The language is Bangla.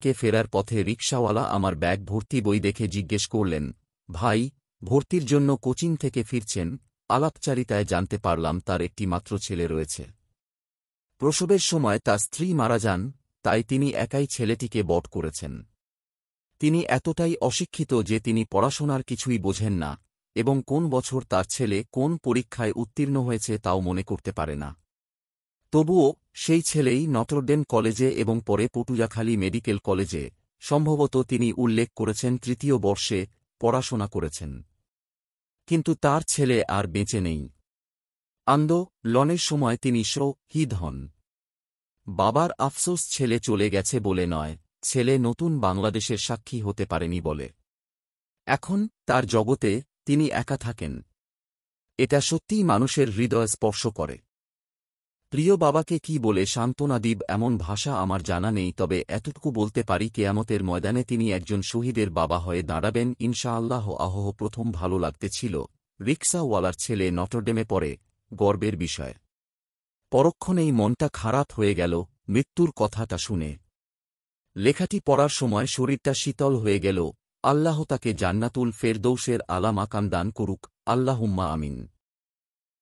কে ফেরার পথে রিকশাওয়ালা আমার ব্যাগ ভর্তি বই দেখে জিজ্ঞেস করলেন, ভাই, ভর্তির জন্য কোচিং থেকে ফিরছেন? আলাপচারিতায় জানতে পারলাম তার একটি মাত্র ছেলে রয়েছে। প্রসবের সময় তার স্ত্রী মারা যান, তাই তিনি একাই ছেলেটিকে বড় করেছেন। তিনি এতটাই অশিক্ষিত যে তিনি পড়াশোনার কিছুই বোঝেন না এবং কোন বছর তার ছেলে কোন পরীক্ষায় উত্তীর্ণ হয়েছে তাও মনে করতে পারে না। তবুও সেই ছেলেই নটরডেম কলেজে এবং পরে পটুয়াখালী মেডিকেল কলেজে, সম্ভবত তিনি উল্লেখ করেছেন ৩য় বর্ষে, পড়াশোনা করেছেন। কিন্তু তার ছেলে আর বেঁচে নেই। আন্দোলনের সময় তিনি শহীদ হন। বাবার আফসোস ছেলে চলে গেছে বলে নয়, ছেলে নতুন বাংলাদেশের সাক্ষী হতে পারেনি বলে। এখন তার জগতে তিনি একা থাকেন। এটা সত্যিই মানুষের হৃদয় স্পর্শ করে। প্রিয় বাবাকে কি বলে সান্ত্বনা দিব এমন ভাষা আমার জানা নেই, তবে এতটুকু বলতে পারি কেয়ামতের ময়দানে তিনি একজন শহীদের বাবা হয়ে দাঁড়াবেন ইনশাআল্লাহ। প্রথম ভালো লাগতে ছিল রিকশাওয়ালার ছেলে নটরডেমে পড়ে, গর্বের বিষয়। পরক্ষণেই মনটা খারাপ হয়ে গেল মৃত্যুর কথাটা শুনে। লেখাটি পড়ার সময় শরীরটা শীতল হয়ে গেল। আল্লাহ তাকে জান্নাতুল ফেরদৌসের আলা মাকাম দান করুক, আল্লাহুম্মা আমিন।